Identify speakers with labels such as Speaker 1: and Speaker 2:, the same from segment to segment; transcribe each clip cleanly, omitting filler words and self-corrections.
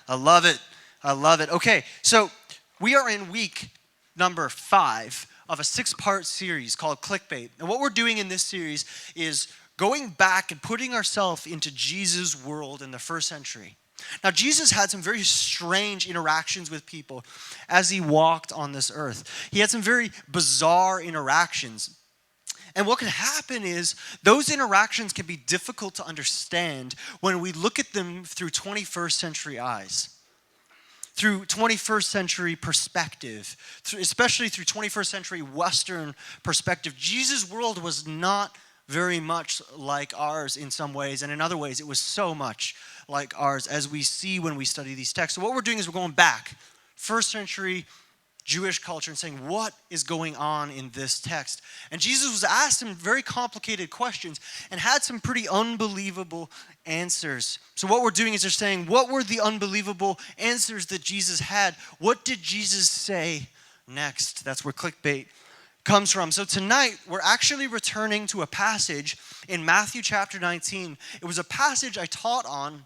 Speaker 1: I love it. I love it. Okay, so we are in week number 5 of a 6-part series called Clickbait. And what we're doing in this series is going back and putting ourselves into Jesus' world in the first century. Now, Jesus had some very strange interactions with people as he walked on this earth. He had some very bizarre interactions. And what can happen is those interactions can be difficult to understand when we look at them through 21st century eyes, through 21st century perspective, especially through 21st century Western perspective. Jesus' world was not very much like ours in some ways, and in other ways it was so much like ours, as we see when we study these texts. So what we're doing is we're going back, first century Jewish culture, and saying, what is going on in this text? And Jesus was asked some very complicated questions and had some pretty unbelievable answers. So what we're doing is they're saying, what were the unbelievable answers that Jesus had? What did Jesus say next? That's where Clickbait comes from. So tonight, we're actually returning to a passage in Matthew chapter 19. It was a passage I taught on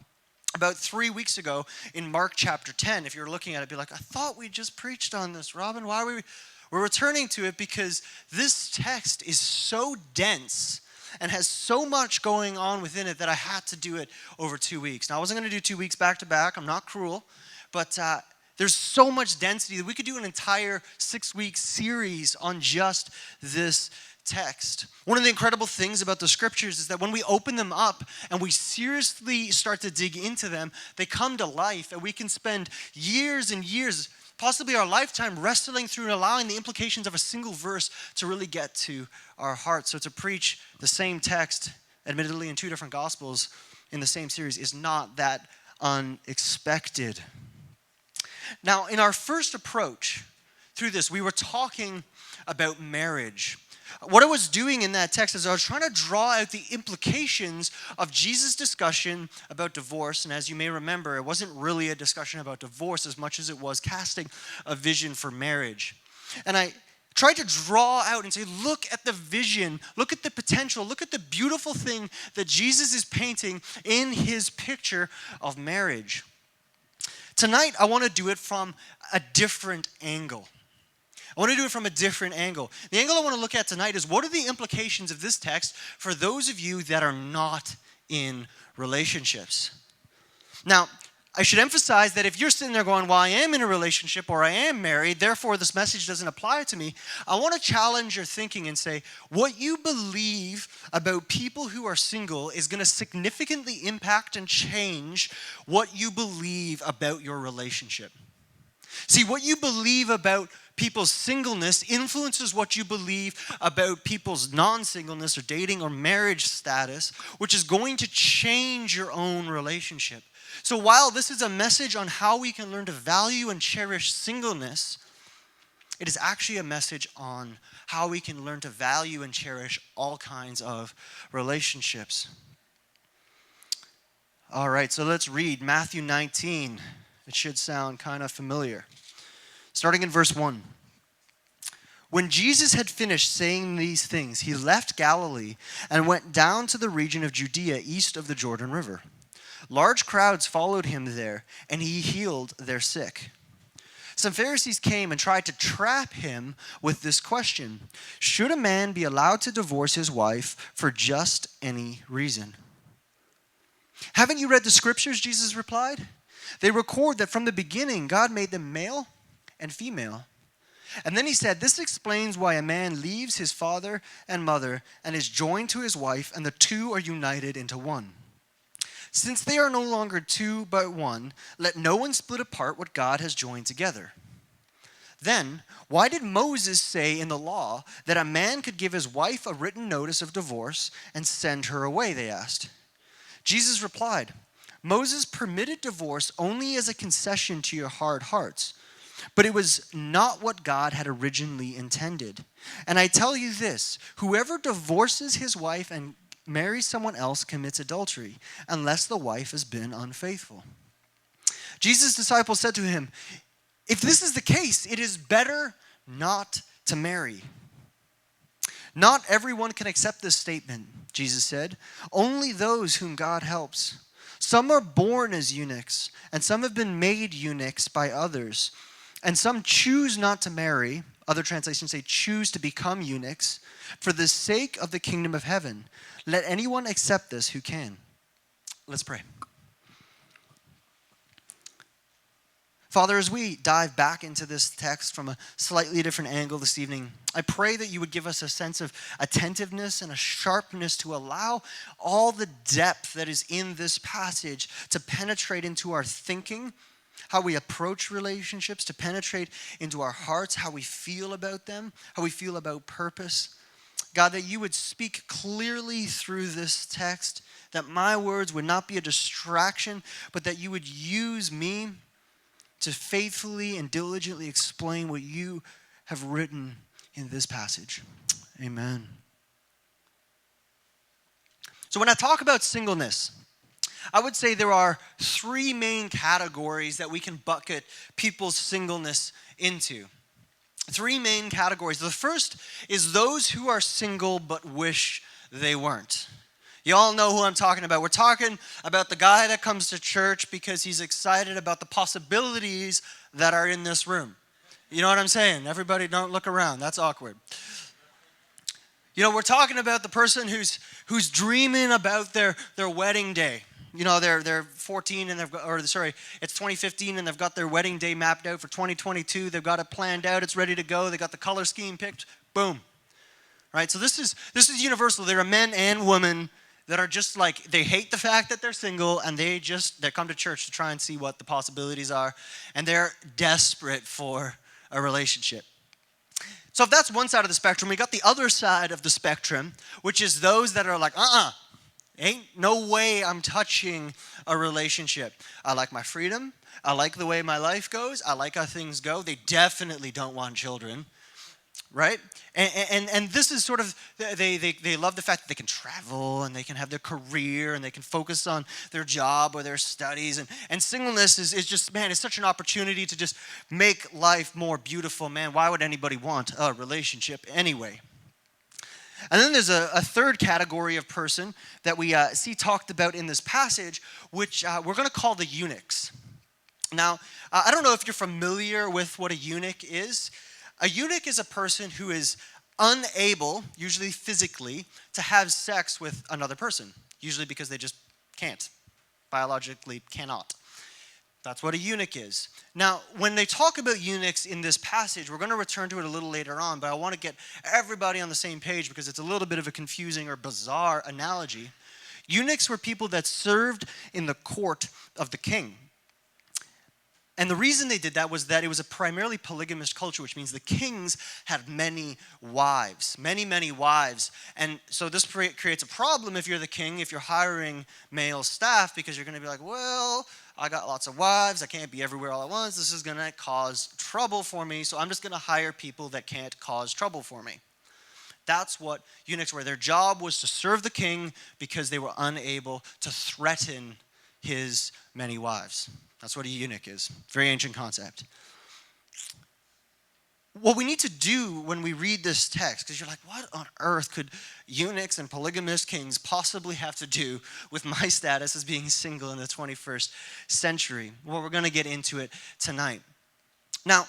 Speaker 1: about 3 weeks ago in Mark chapter 10. If you're looking at it, be like, I thought we just preached on this, Robin. Why are we're returning to it? Because this text is so dense and has so much going on within it that I had to do it over 2 weeks. Now, I wasn't going to do 2 weeks back to back. I'm not cruel, but there's so much density that we could do an entire 6-week series on just this text. One of the incredible things about the scriptures is that when we open them up and we seriously start to dig into them, they come to life, and we can spend years and years, possibly our lifetime, wrestling through and allowing the implications of a single verse to really get to our hearts. So to preach the same text, admittedly in 2 different gospels in the same series, is not that unexpected. Now, in our first approach through this, we were talking about marriage. What I was doing in that text is I was trying to draw out the implications of Jesus' discussion about divorce. And as you may remember, it wasn't really a discussion about divorce as much as it was casting a vision for marriage. And I tried to draw out and say, look at the vision, look at the potential, look at the beautiful thing that Jesus is painting in his picture of marriage. Tonight, I want to do it from a different angle. I want to do it from a different angle. The angle I want to look at tonight is, what are the implications of this text for those of you that are not in relationships? Now, I should emphasize that if you're sitting there going, well, I am in a relationship or I am married, therefore this message doesn't apply to me, I want to challenge your thinking and say, what you believe about people who are single is going to significantly impact and change what you believe about your relationship. See, what you believe about people's singleness influences what you believe about people's non-singleness or dating or marriage status, which is going to change your own relationship. So while this is a message on how we can learn to value and cherish singleness, it is actually a message on how we can learn to value and cherish all kinds of relationships. All right, so let's read Matthew 19. It should sound kind of familiar. Starting in verse 1. When Jesus had finished saying these things, he left Galilee and went down to the region of Judea east of the Jordan River. Large crowds followed him there, and he healed their sick. Some Pharisees came and tried to trap him with this question: should a man be allowed to divorce his wife for just any reason? Haven't you read the scriptures? Jesus replied. They record that from the beginning, God made them male and female. And then he said, this explains why a man leaves his father and mother and is joined to his wife, and the two are united into one. Since they are no longer two but one, let no one split apart what God has joined together. Then, why did Moses say in the law that a man could give his wife a written notice of divorce and send her away, they asked. Jesus replied, Moses permitted divorce only as a concession to your hard hearts, but it was not what God had originally intended. And I tell you this, whoever divorces his wife and marries someone else commits adultery, unless the wife has been unfaithful. Jesus' disciples said to him, if this is the case, it is better not to marry. Not everyone can accept this statement, Jesus said. Only those whom God helps. Some are born as eunuchs, and some have been made eunuchs by others. And some choose not to marry. Other translations say choose to become eunuchs for the sake of the kingdom of heaven. Let anyone accept this who can. Let's pray. Father, as we dive back into this text from a slightly different angle this evening, I pray that you would give us a sense of attentiveness and a sharpness to allow all the depth that is in this passage to penetrate into our thinking, how we approach relationships, to penetrate into our hearts, how we feel about them, how we feel about purpose. God, that you would speak clearly through this text, that my words would not be a distraction, but that you would use me to faithfully and diligently explain what you have written in this passage. Amen. So when I talk about singleness, I would say there are three main categories that we can bucket people's singleness into. Three main categories. The first is those who are single but wish they weren't. You all know who I'm talking about. We're talking about the guy that comes to church because he's excited about the possibilities that are in this room. You know what I'm saying? Everybody don't look around. That's awkward. You know, we're talking about the person who's dreaming about their wedding day. You know, they're 14 and it's 2015 and they've got their wedding day mapped out for 2022. They've got it planned out. It's ready to go. They got the color scheme picked. Boom. Right? So this is universal. There are men and women that are just like, they hate the fact that they're single and they come to church to try and see what the possibilities are, and they're desperate for a relationship. So if that's one side of the spectrum, we got the other side of the spectrum, which is those that are like, ain't no way I'm touching a relationship. I like my freedom. I like the way my life goes. I like how things go. They definitely don't want children. Right? And this is sort of, they love the fact that they can travel and they can have their career and they can focus on their job or their studies. And singleness is just, man, it's such an opportunity to just make life more beautiful. Man, why would anybody want a relationship anyway? And then there's a third category of person that we see talked about in this passage, which we're going to call the eunuchs. Now, I don't know if you're familiar with what a eunuch is. A eunuch is a person who is unable, usually physically, to have sex with another person, usually because they just can't, biologically cannot. That's what a eunuch is. Now, when they talk about eunuchs in this passage, we're going to return to it a little later on, but I want to get everybody on the same page because it's a little bit of a confusing or bizarre analogy. Eunuchs were people that served in the court of the king. And the reason they did that was that it was a primarily polygamous culture, which means the kings had many wives, many wives. And so this creates a problem if you're the king, if you're hiring male staff, because you're going to be like, well, I got lots of wives. I can't be everywhere all at once. This is going to cause trouble for me. So I'm just going to hire people that can't cause trouble for me. That's what eunuchs were. Their job was to serve the king because they were unable to threaten his many wives. That's what a eunuch is. Very ancient concept. What we need to do when we read this text, because you're like, what on earth could eunuchs and polygamous kings possibly have to do with my status as being single in the 21st century? Well, we're going to get into it tonight. Now,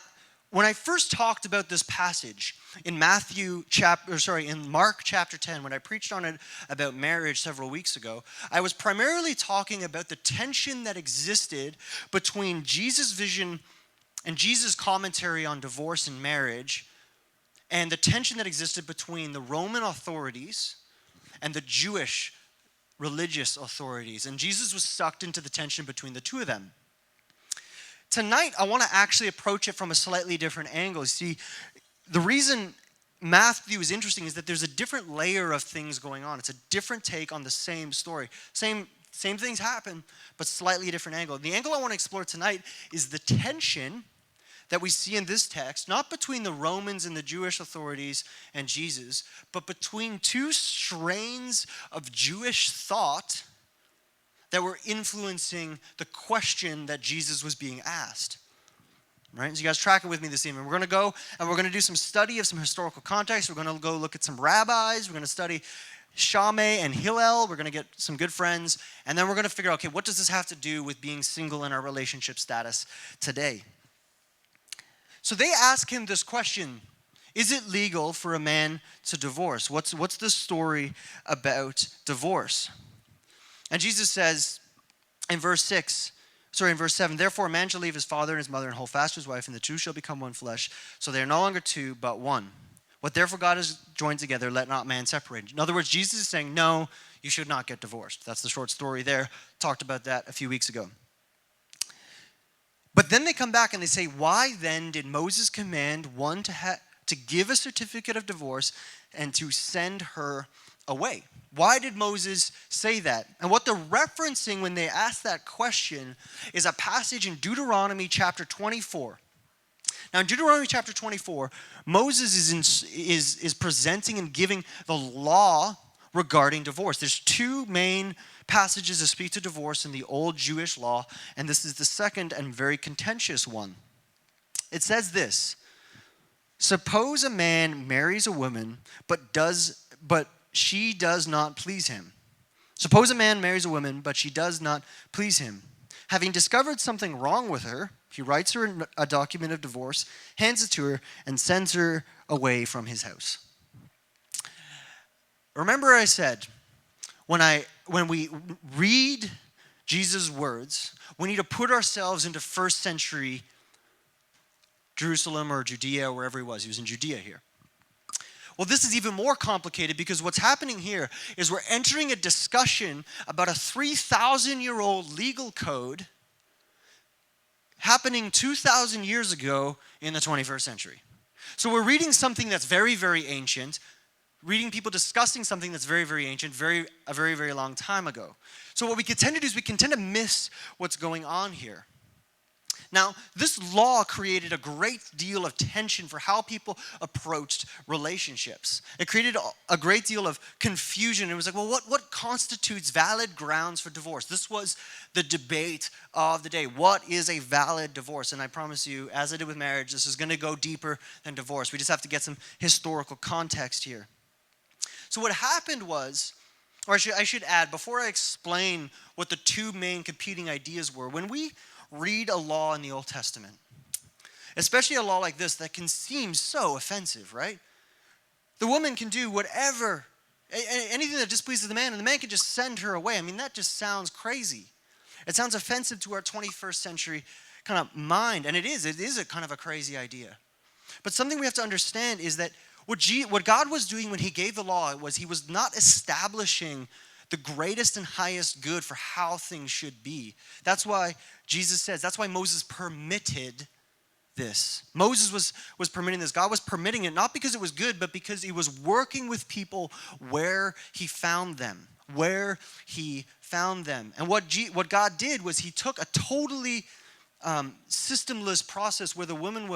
Speaker 1: when I first talked about this passage in Mark chapter 10, when I preached on it about marriage several weeks ago, I was primarily talking about the tension that existed between Jesus' vision and Jesus' commentary on divorce and marriage, and the tension that existed between the Roman authorities and the Jewish religious authorities. And Jesus was sucked into the tension between the two of them. Tonight, I want to actually approach it from a slightly different angle. See, the reason Matthew is interesting is that there's a different layer of things going on. It's a different take on the same story. Same things happen, but slightly different angle. The angle I want to explore tonight is the tension that we see in this text, not between the Romans and the Jewish authorities and Jesus, but between two strains of Jewish thought that were influencing the question that Jesus was being asked. Right? So you guys track it with me this evening. We're going to go and we're going to do some study of some historical context. We're going to go look at some rabbis. We're going to study Shammai and Hillel. We're going to get some good friends. And then we're going to figure out, okay, what does this have to do with being single and our relationship status today? So they ask him this question: is it legal for a man to divorce? What's the story about divorce? And Jesus says in verse 7, therefore a man shall leave his father and his mother and hold fast to his wife, and the two shall become one flesh. So they are no longer two, but one. What therefore God has joined together, let not man separate. In other words, Jesus is saying, no, you should not get divorced. That's the short story there. Talked about that a few weeks ago. But then they come back and they say, why then did Moses command one to give a certificate of divorce and to send her away? Why did Moses say that? And what they're referencing when they ask that question is a passage in Deuteronomy chapter 24. Now, in Deuteronomy chapter 24, Moses is presenting and giving the law regarding divorce. There's two main passages that speak to divorce in the old Jewish law, and this is the second and very contentious one. It says this: suppose a man marries a woman, but she does not please him. Suppose a man marries a woman, but she does not please him. Having discovered something wrong with her, he writes her a document of divorce, hands it to her, and sends her away from his house. Remember I said, when we read Jesus' words, we need to put ourselves into first century Jerusalem or Judea or wherever he was. He was in Judea here. Well, this is even more complicated because what's happening here is we're entering a discussion about a 3,000-year-old legal code happening 2,000 years ago in the 21st century. So we're reading something that's very, very ancient, reading people discussing something that's very, very ancient, a very, very long time ago. So what we can tend to do is we can tend to miss what's going on here. Now, this law created a great deal of tension for how people approached relationships. It created a great deal of confusion. It was like, well, what constitutes valid grounds for divorce? This was the debate of the day. What is a valid divorce? And I promise you, as I did with marriage, this is going to go deeper than divorce. We just have to get some historical context here. So what happened was, or I should add, before I explain what the two main competing ideas were, when we read a law in the Old Testament, especially a law like this that can seem so offensive, right? The woman can do whatever, anything that displeases the man, and the man can just send her away. I mean, that just sounds crazy. It sounds offensive to our 21st century kind of mind, and it is a kind of a crazy idea. But something we have to understand is that what God was doing when he gave the law was he was not establishing the greatest and highest good for how things should be. That's why Jesus says, that's why Moses permitted this. Moses was permitting this. God was permitting it, not because it was good, but because he was working with people where he found them. And what God did was he took a totally systemless process where the woman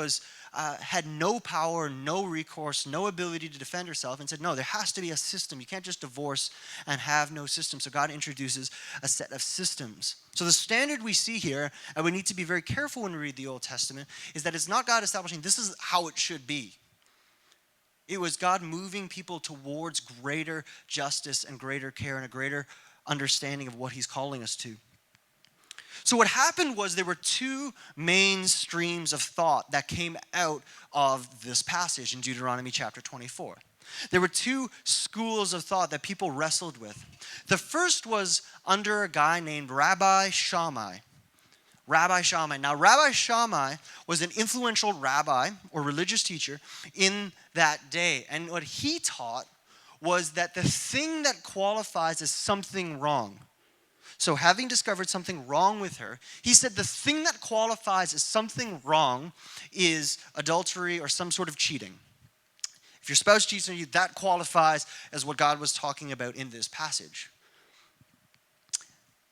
Speaker 1: had no power, no recourse, no ability to defend herself, and said, no, there has to be a system. You can't just divorce and have no system. So God introduces a set of systems. So the standard we see here, and we need to be very careful when we read the Old Testament, is that it's not God establishing this is how it should be. It was God moving people towards greater justice and greater care and a greater understanding of what he's calling us to. So what happened was there were two main streams of thought that came out of this passage in Deuteronomy chapter 24. There were two schools of thought that people wrestled with. The first was under a guy named Rabbi Shammai. Rabbi Shammai. Now, Rabbi Shammai was an influential rabbi or religious teacher in that day. And what he taught was that the thing that qualifies as something wrong, so having discovered something wrong with her, he said the thing that qualifies as something wrong is adultery or some sort of cheating. If your spouse cheats on you, that qualifies as what God was talking about in this passage.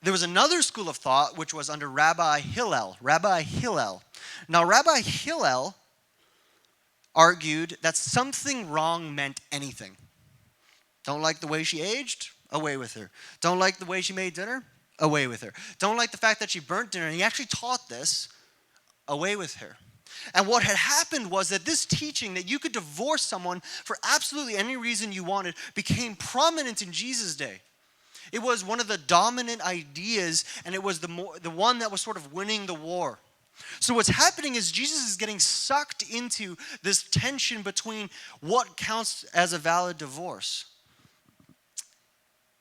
Speaker 1: There was another school of thought which was under Rabbi Hillel. Rabbi Hillel. Now, Rabbi Hillel argued that something wrong meant anything. Don't like the way she aged? Away with her. Don't like the way she made dinner? Away with her. Don't like the fact that she burnt dinner, and he actually taught this, away with her. And what had happened was that this teaching that you could divorce someone for absolutely any reason you wanted became prominent in Jesus' day. It was one of the dominant ideas, and it was the one that was sort of winning the war. So what's happening is Jesus is getting sucked into this tension between what counts as a valid divorce.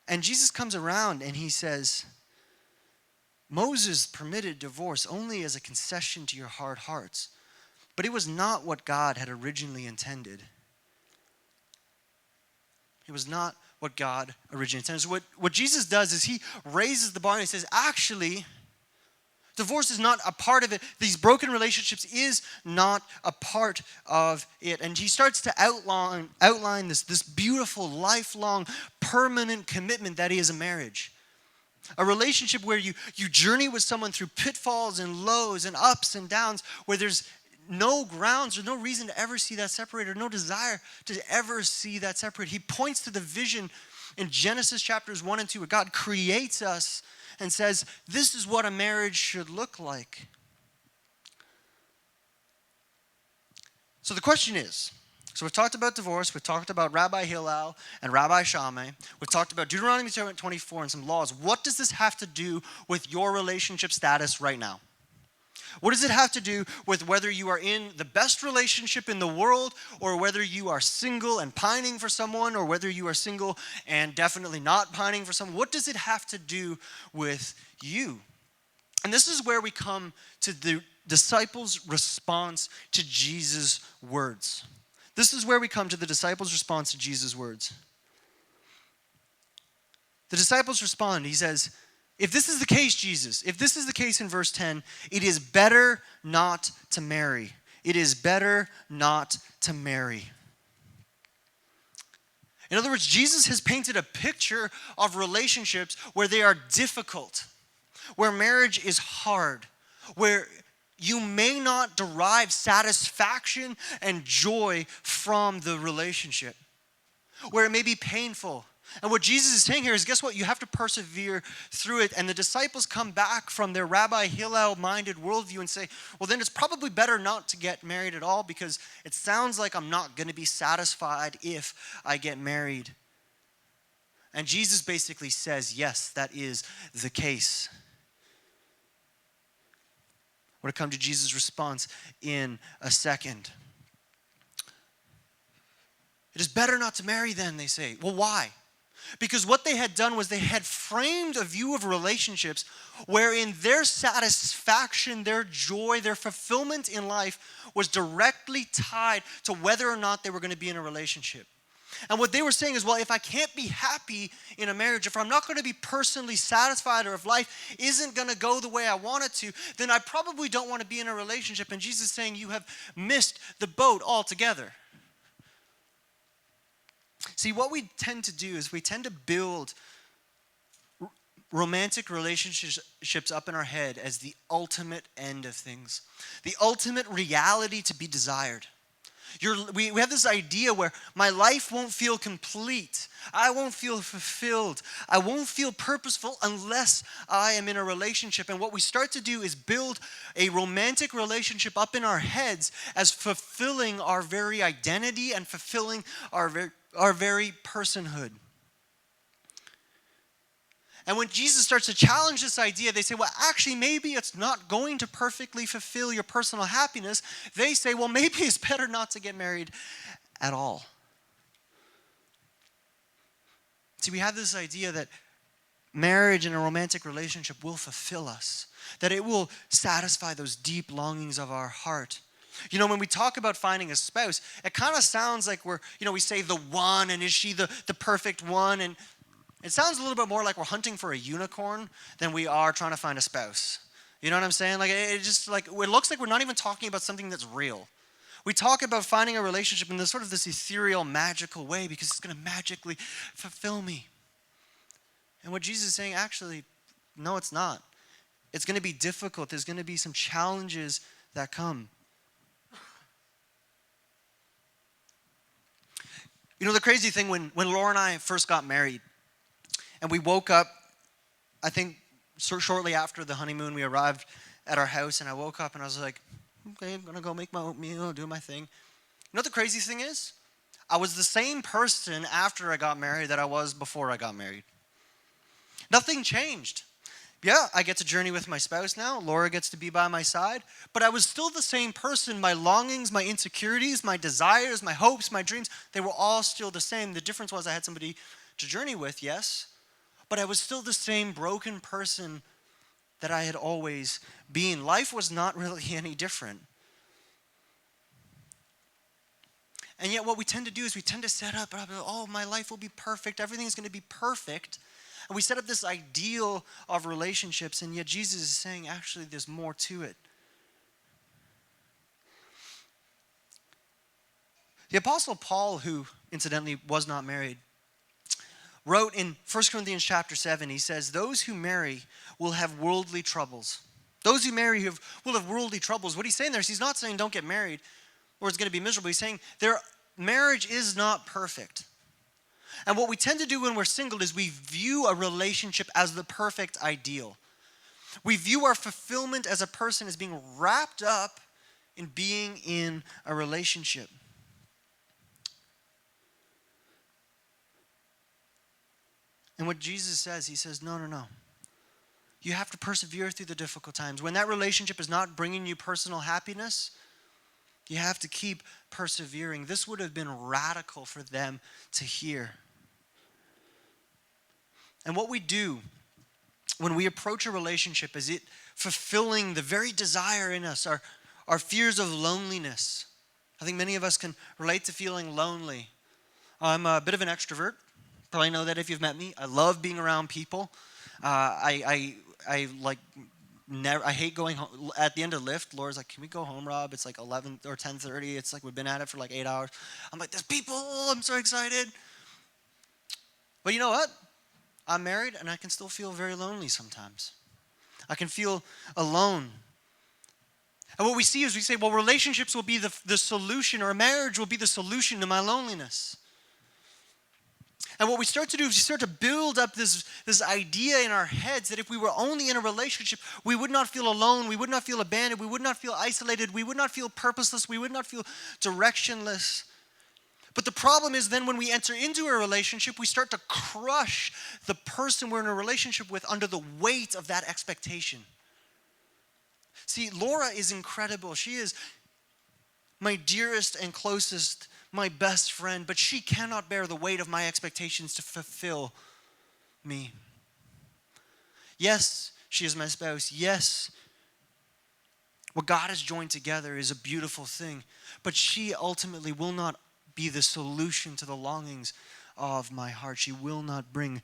Speaker 1: And Jesus comes around and he says, Moses permitted divorce only as a concession to your hard hearts. But it was not what God had originally intended. It was not what God originally intended. So what Jesus does is he raises the bar and he says, actually, divorce is not a part of it. These broken relationships is not a part of it. And he starts to outline this beautiful, lifelong, permanent commitment that is a marriage. A relationship where you journey with someone through pitfalls and lows and ups and downs, where there's no grounds or no reason to ever see that separate, or no desire to ever see that separate. He points to the vision in Genesis chapters 1 and 2 where God creates us and says, this is what a marriage should look like. So the question is, so we've talked about divorce, we've talked about Rabbi Hillel and Rabbi Shammai, we've talked about Deuteronomy 24 and some laws. What does this have to do with your relationship status right now? What does it have to do with whether you are in the best relationship in the world, or whether you are single and pining for someone, or whether you are single and definitely not pining for someone? What does it have to do with you? And this is where we come to the disciples' response to Jesus' words. This is where we come to the disciples' response to Jesus' words. The disciples respond. He says, if this is the case, Jesus, if this is the case in verse 10, it is better not to marry. It is better not to marry. In other words, Jesus has painted a picture of relationships where they are difficult, where marriage is hard, where you may not derive satisfaction and joy from the relationship, where it may be painful. And what Jesus is saying here is, guess what? You have to persevere through it. And the disciples come back from their Rabbi Hillel-minded worldview and say, well, then it's probably better not to get married at all, because it sounds like I'm not going to be satisfied if I get married. And Jesus basically says, yes, that is the case. We're going to come to Jesus' response in a second. It is better not to marry then, they say. Well, why? Because what they had done was they had framed a view of relationships wherein their satisfaction, their joy, their fulfillment in life was directly tied to whether or not they were going to be in a relationship. And what they were saying is, well, if I can't be happy in a marriage, if I'm not going to be personally satisfied, or if life isn't going to go the way I want it to, then I probably don't want to be in a relationship. And Jesus is saying, you have missed the boat altogether. See, what we tend to do is we tend to build romantic relationships up in our head as the ultimate end of things, the ultimate reality to be desired. We have this idea where my life won't feel complete. I won't feel fulfilled. I won't feel purposeful unless I am in a relationship. And what we start to do is build a romantic relationship up in our heads as fulfilling our very identity and fulfilling our very personhood. And when Jesus starts to challenge this idea, they say, well, actually, maybe it's not going to perfectly fulfill your personal happiness. They say, well, maybe it's better not to get married at all. See, we have this idea that marriage and a romantic relationship will fulfill us, that it will satisfy those deep longings of our heart. You know, when we talk about finding a spouse, it kind of sounds like we say the one, and is she the perfect one? And it sounds a little bit more like we're hunting for a unicorn than we are trying to find a spouse. You know what I'm saying? Like, it looks like we're not even talking about something that's real. We talk about finding a relationship in this sort of this ethereal, magical way because it's going to magically fulfill me. And what Jesus is saying, actually, no, it's not. It's going to be difficult. There's going to be some challenges that come. You know, the crazy thing, when Laura and I first got married, and we woke up, I think shortly after the honeymoon, we arrived at our house, and I woke up and I was like, okay, I'm going to go make my oatmeal, do my thing. You know what the crazy thing is? I was the same person after I got married that I was before I got married. Nothing changed. Yeah, I get to journey with my spouse now. Laura gets to be by my side. But I was still the same person. My longings, my insecurities, my desires, my hopes, my dreams, they were all still the same. The difference was I had somebody to journey with, yes. But I was still the same broken person that I had always been. Life was not really any different. And yet what we tend to do is we tend to set up, oh, my life will be perfect. Everything's going to be perfect. And we set up this ideal of relationships, and yet Jesus is saying, actually, there's more to it. The Apostle Paul, who incidentally was not married, wrote in 1 Corinthians chapter 7, he says, those who marry will have worldly troubles. Those who marry will have worldly troubles. What he's saying there is he's not saying don't get married or it's going to be miserable. He's saying their marriage is not perfect. And what we tend to do when we're single is we view a relationship as the perfect ideal. We view our fulfillment as a person as being wrapped up in being in a relationship. And what Jesus says, he says, no. You have to persevere through the difficult times. When that relationship is not bringing you personal happiness, you have to keep persevering. This would have been radical for them to hear. And what we do when we approach a relationship is it fulfilling the very desire in us, our fears of loneliness. I think many of us can relate to feeling lonely. I'm a bit of an extrovert. Probably know that if you've met me. I love being around people. I hate going home. At the end of Lyft, Laura's like, can we go home, Rob? It's like 11 or 10:30. It's like we've been at it for like 8 hours. I'm like, there's people. I'm so excited. But you know what? I'm married and I can still feel very lonely sometimes. I can feel alone. And what we see is we say, well, relationships will be the solution, or a marriage will be the solution to my loneliness. And what we start to do is we start to build up this idea in our heads that if we were only in a relationship, we would not feel alone, we would not feel abandoned, we would not feel isolated, we would not feel purposeless, we would not feel directionless. But the problem is then when we enter into a relationship, we start to crush the person we're in a relationship with under the weight of that expectation. See, Laura is incredible. She is my dearest and closest, my best friend, but she cannot bear the weight of my expectations to fulfill me. Yes, she is my spouse. Yes, what God has joined together is a beautiful thing, but she ultimately will not be the solution to the longings of my heart. She will not bring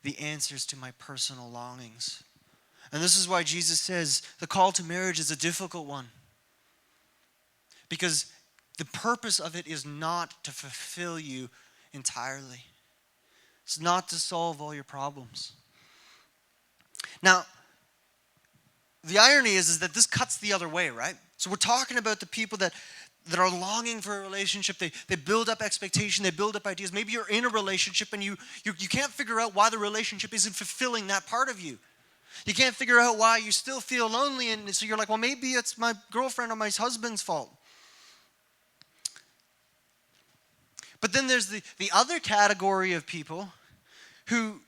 Speaker 1: the answers to my personal longings. And this is why Jesus says the call to marriage is a difficult one. Because the purpose of it is not to fulfill you entirely. It's not to solve all your problems. Now, the irony is that this cuts the other way, right? So we're talking about the people that are longing for a relationship. They build up expectation. They build up ideas. Maybe you're in a relationship and you can't figure out why the relationship isn't fulfilling that part of you. You can't figure out why you still feel lonely. And so you're like, well, maybe it's my girlfriend or my husband's fault. But then there's the other category of people who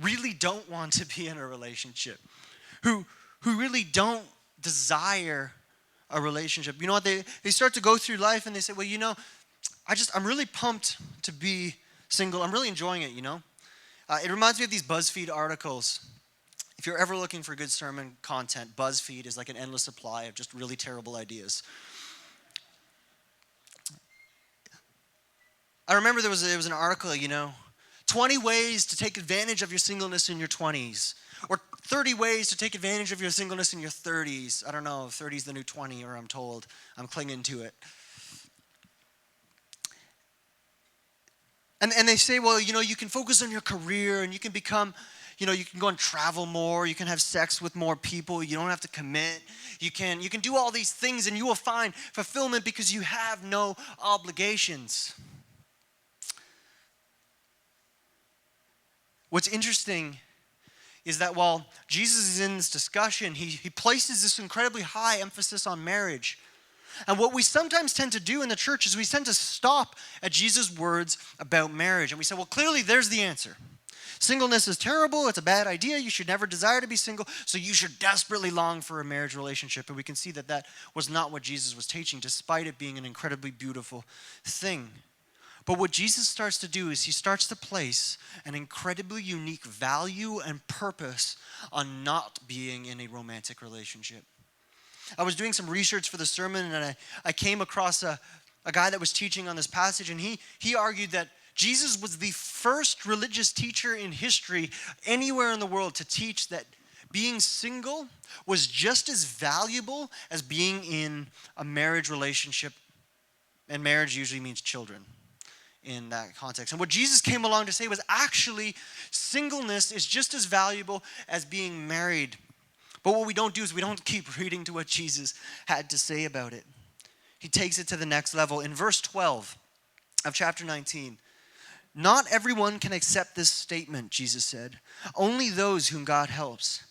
Speaker 1: really don't want to be in a relationship, who really don't desire a relationship. You know what? They start to go through life and they say, well, you know, I'm really pumped to be single. I'm really enjoying it, you know. It reminds me of these BuzzFeed articles. If you're ever looking for good sermon content, BuzzFeed is like an endless supply of just really terrible ideas. I remember there was an article, 20 ways to take advantage of your singleness in your 20s, or 30 ways to take advantage of your singleness in your 30s. I don't know, 30 is the new 20, or I'm told. I'm clinging to it. And they say, well, you can focus on your career and you can become, you can go and travel more, you can have sex with more people, you don't have to commit, you can do all these things and you will find fulfillment because you have no obligations. What's interesting is that while Jesus is in this discussion, he places this incredibly high emphasis on marriage. And what we sometimes tend to do in the church is we tend to stop at Jesus' words about marriage. And we say, well, clearly there's the answer. Singleness is terrible. It's a bad idea. You should never desire to be single. So you should desperately long for a marriage relationship. And we can see that that was not what Jesus was teaching, despite it being an incredibly beautiful thing. But what Jesus starts to do is he starts to place an incredibly unique value and purpose on not being in a romantic relationship. I was doing some research for the sermon, and I came across a guy that was teaching on this passage, and he argued that Jesus was the first religious teacher in history anywhere in the world to teach that being single was just as valuable as being in a marriage relationship, and marriage usually means children in that context. And what Jesus came along to say was actually singleness is just as valuable as being married. But what we don't do is we don't keep reading to what Jesus had to say about it. He takes it to the next level. In verse 12 of chapter 19, not everyone can accept this statement, Jesus said. Only those whom God helps.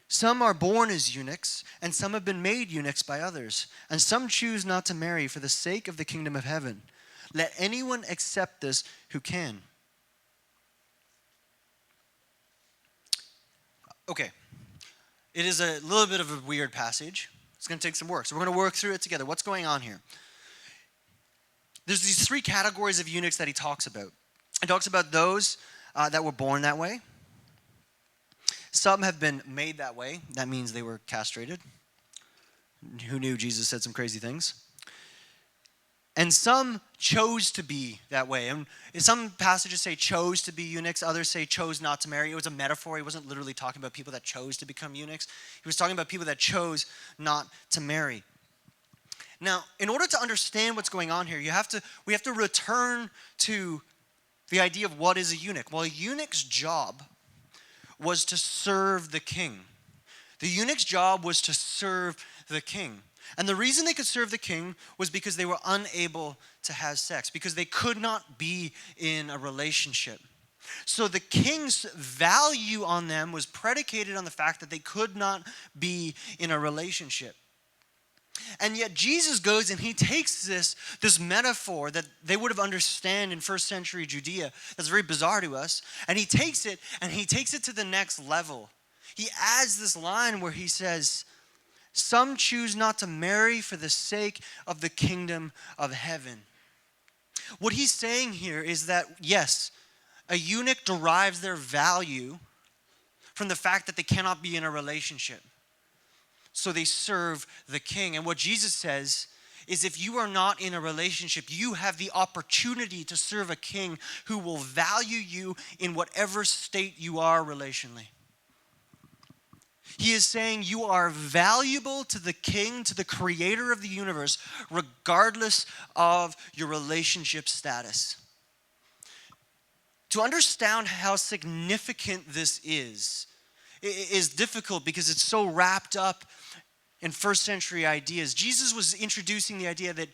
Speaker 1: Some are born as eunuchs, and some have been made eunuchs by others, and some choose not to marry for the sake of the kingdom of heaven. Let anyone accept this who can. Okay, it is a little bit of a weird passage. It's going to take some work, so we're going to work through it together. What's going on here? There's these three categories of eunuchs that he talks about. He talks about those that were born that way. Some have been made that way. That means they were castrated. Who knew Jesus said some crazy things? And some chose to be that way. And some passages say chose to be eunuchs. Others say chose not to marry. It was a metaphor. He wasn't literally talking about people that chose to become eunuchs. He was talking about people that chose not to marry. Now, in order to understand what's going on here, we have to return to the idea of what is a eunuch. Well, a eunuch's job was to serve the king. The eunuch's job was to serve the king. And the reason they could serve the king was because they were unable to have sex, because they could not be in a relationship. So the king's value on them was predicated on the fact that they could not be in a relationship. And yet Jesus goes and he takes this metaphor that they would have understood in first century Judea, that's very bizarre to us, and he takes it to the next level. He adds this line where he says, some choose not to marry for the sake of the kingdom of heaven. What he's saying here is that, yes, a eunuch derives their value from the fact that they cannot be in a relationship. So they serve the king. And what Jesus says is if you are not in a relationship, you have the opportunity to serve a king who will value you in whatever state you are relationally. He is saying you are valuable to the king, to the creator of the universe, regardless of your relationship status. To understand how significant this is difficult because it's so wrapped up in first century ideas. Jesus was introducing the idea that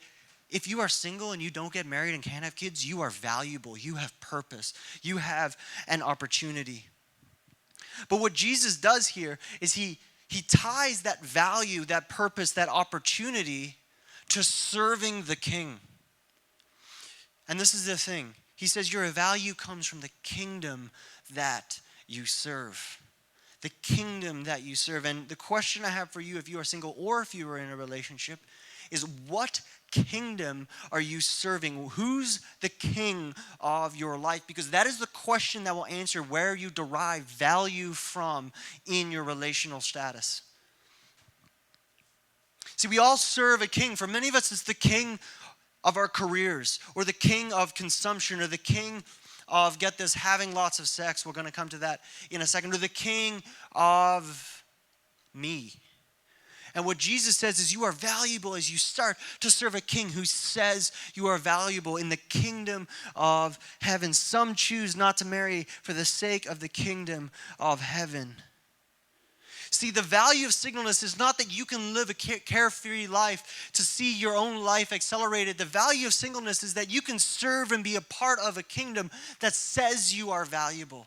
Speaker 1: if you are single and you don't get married and can't have kids, you are valuable, you have purpose, you have an opportunity. But what Jesus does here is he ties that value, that purpose, that opportunity to serving the king. And this is the thing. He says your value comes from the kingdom that you serve. The kingdom that you serve. And the question I have for you, if you are single or if you are in a relationship, is what kingdom are you serving? Who's the king of your life? Because that is the question that will answer where you derive value from in your relational status. See, we all serve a king. For many of us, it's the king of our careers, or the king of consumption, or the king of, get this, having lots of sex. We're going to come to that in a second. Or the king of me. And what Jesus says is you are valuable as you start to serve a king who says you are valuable in the kingdom of heaven. Some choose not to marry for the sake of the kingdom of heaven. See, the value of singleness is not that you can live a carefree life to see your own life accelerated. The value of singleness is that you can serve and be a part of a kingdom that says you are valuable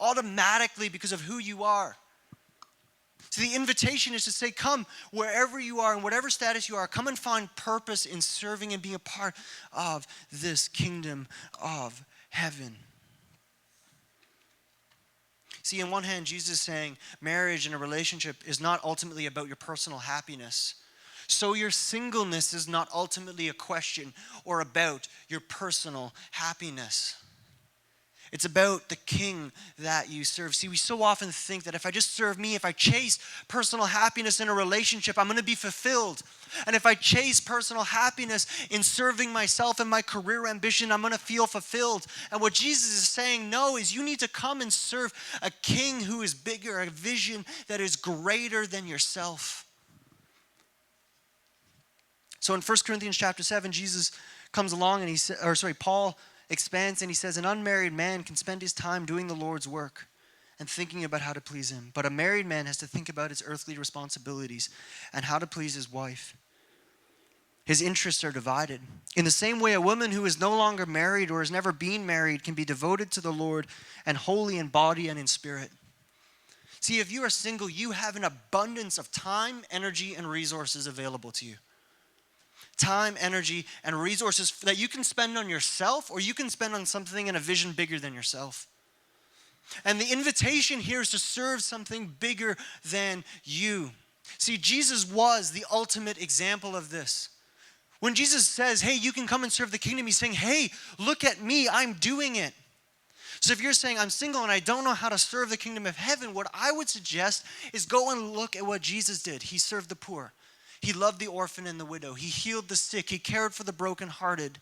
Speaker 1: automatically because of who you are. So the invitation is to say, come wherever you are, in whatever status you are, come and find purpose in serving and being a part of this kingdom of heaven. See, on one hand, Jesus is saying marriage and a relationship is not ultimately about your personal happiness. So your singleness is not ultimately a question or about your personal happiness. It's about the king that you serve. See, we so often think that if I just serve me, if I chase personal happiness in a relationship, I'm going to be fulfilled. And if I chase personal happiness in serving myself and my career ambition, I'm going to feel fulfilled. And what Jesus is saying, no, is you need to come and serve a king who is bigger, a vision that is greater than yourself. So in 1 Corinthians chapter 7, Jesus comes along and Paul expands and he says, an unmarried man can spend his time doing the Lord's work and thinking about how to please him. But a married man has to think about his earthly responsibilities and how to please his wife. His interests are divided. In the same way, a woman who is no longer married or has never been married can be devoted to the Lord and holy in body and in spirit. See, if you are single, you have an abundance of time, energy, and resources available to you. Time, energy, and resources that you can spend on yourself or you can spend on something and a vision bigger than yourself. And the invitation here is to serve something bigger than you. See, Jesus was the ultimate example of this. When Jesus says, hey, you can come and serve the kingdom, he's saying, hey, look at me, I'm doing it. So if you're saying, I'm single and I don't know how to serve the kingdom of heaven, what I would suggest is go and look at what Jesus did. He served the poor. He loved the orphan and the widow. He healed the sick. He cared for the brokenhearted.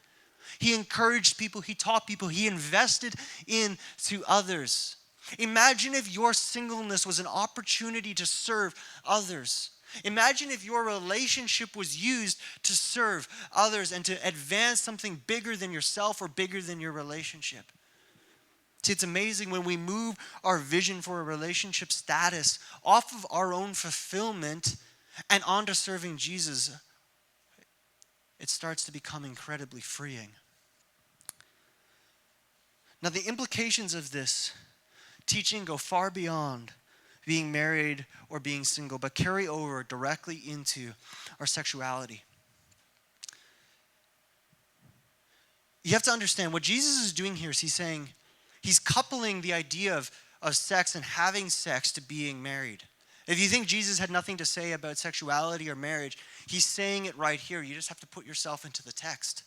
Speaker 1: He encouraged people. He taught people. He invested into others. Imagine if your singleness was an opportunity to serve others. Imagine if your relationship was used to serve others and to advance something bigger than yourself or bigger than your relationship. See, it's amazing when we move our vision for a relationship status off of our own fulfillment and onto serving Jesus, it starts to become incredibly freeing. Now, the implications of this teaching go far beyond being married or being single, but carry over directly into our sexuality. You have to understand what Jesus is doing here is he's saying, he's coupling the idea of sex and having sex to being married. If you think Jesus had nothing to say about sexuality or marriage, he's saying it right here. You just have to put yourself into the text.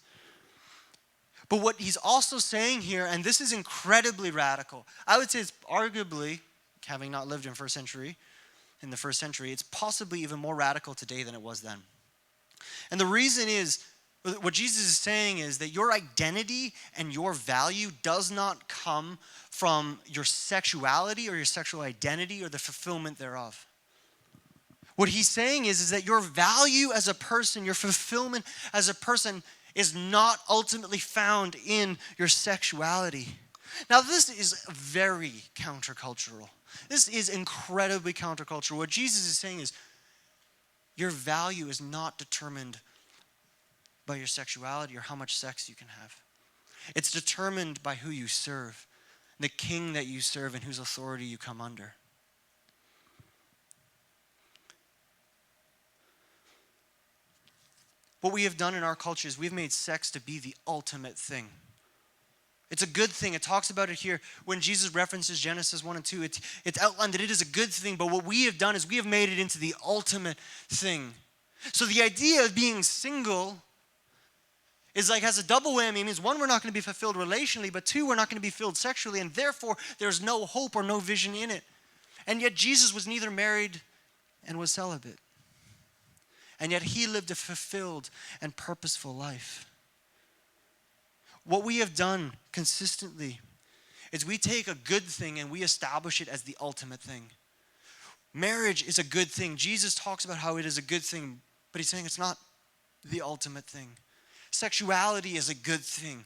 Speaker 1: But what he's also saying here, and this is incredibly radical, I would say it's arguably, having not lived in the first century, it's possibly even more radical today than it was then. And the reason is, what Jesus is saying is that your identity and your value does not come from your sexuality or your sexual identity or the fulfillment thereof. What he's saying is that your value as a person, your fulfillment as a person is not ultimately found in your sexuality. Now, this is very countercultural. This is incredibly countercultural. What Jesus is saying is your value is not determined by your sexuality or how much sex you can have. It's determined by who you serve, the king that you serve and whose authority you come under. What we have done in our culture is we've made sex to be the ultimate thing. It's a good thing. It talks about it here when Jesus references Genesis 1 and 2. It's outlined that it is a good thing, but what we have done is we have made it into the ultimate thing. So the idea of being single is like has a double whammy. It means one, we're not going to be fulfilled relationally, but two, we're not going to be filled sexually, and therefore there's no hope or no vision in it. And yet Jesus was neither married and was celibate. And yet he lived a fulfilled and purposeful life. What we have done consistently is we take a good thing and we establish it as the ultimate thing. Marriage is a good thing. Jesus talks about how it is a good thing, but he's saying it's not the ultimate thing. Sexuality is a good thing,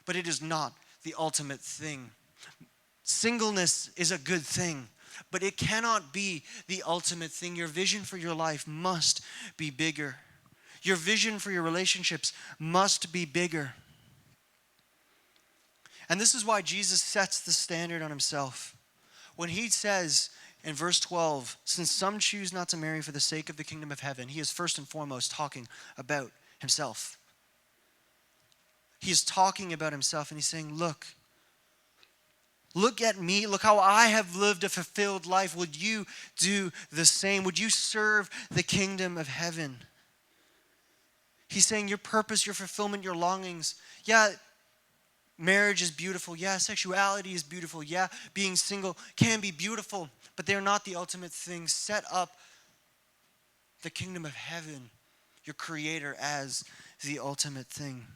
Speaker 1: but it is not the ultimate thing. Singleness is a good thing, but it cannot be the ultimate thing. Your vision for your life must be bigger. Your vision for your relationships must be bigger. And this is why Jesus sets the standard on himself. When he says, In verse 12, since some choose not to marry for the sake of the kingdom of heaven, he is first and foremost talking about himself. He is talking about himself, and he's saying, look at me. Look how I have lived a fulfilled life. Would you do the same? Would you serve the kingdom of heaven? He's saying your purpose, your fulfillment, your longings. Yeah, marriage is beautiful. Yeah, sexuality is beautiful. Yeah, being single can be beautiful, but they're not the ultimate thing. Set up the kingdom of heaven, your creator, as the ultimate thing.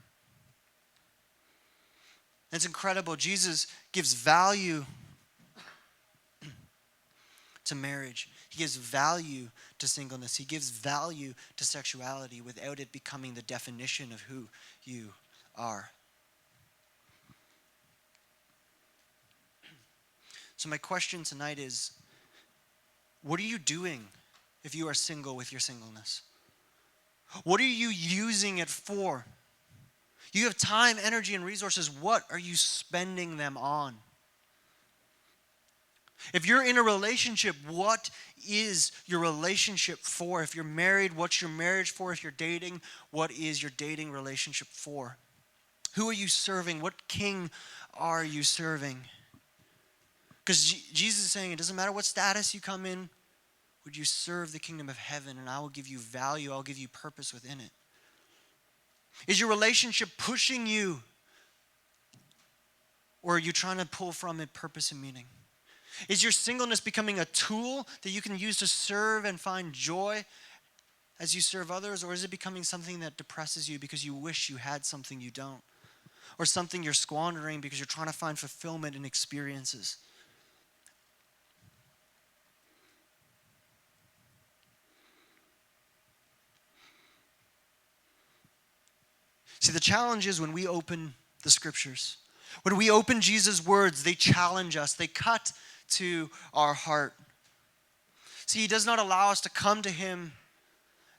Speaker 1: It's incredible. Jesus gives value to marriage. He gives value to singleness. He gives value to sexuality without it becoming the definition of who you are. So my question tonight is, what are you doing if you are single with your singleness? What are you using it for? You have time, energy, and resources. What are you spending them on? If you're in a relationship, what is your relationship for? If you're married, what's your marriage for? If you're dating, what is your dating relationship for? Who are you serving? What king are you serving? Because Jesus is saying it doesn't matter what status you come in, would you serve the kingdom of heaven, and I will give you value, I'll give you purpose within it. Is your relationship pushing you, or are you trying to pull from it purpose and meaning? Is your singleness becoming a tool that you can use to serve and find joy as you serve others, or is it becoming something that depresses you because you wish you had something you don't, or something you're squandering because you're trying to find fulfillment in experiences? See, the challenge is when we open the scriptures, when we open Jesus' words, they challenge us, they cut to our heart. See, he does not allow us to come to him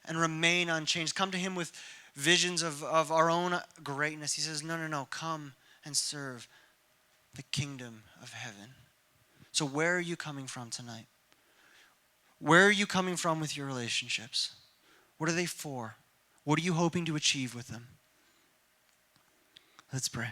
Speaker 1: and remain unchanged, come to him with visions of our own greatness. He says, no, come and serve the kingdom of heaven. So where are you coming from tonight? Where are you coming from with your relationships? What are they for? What are you hoping to achieve with them? Let's pray.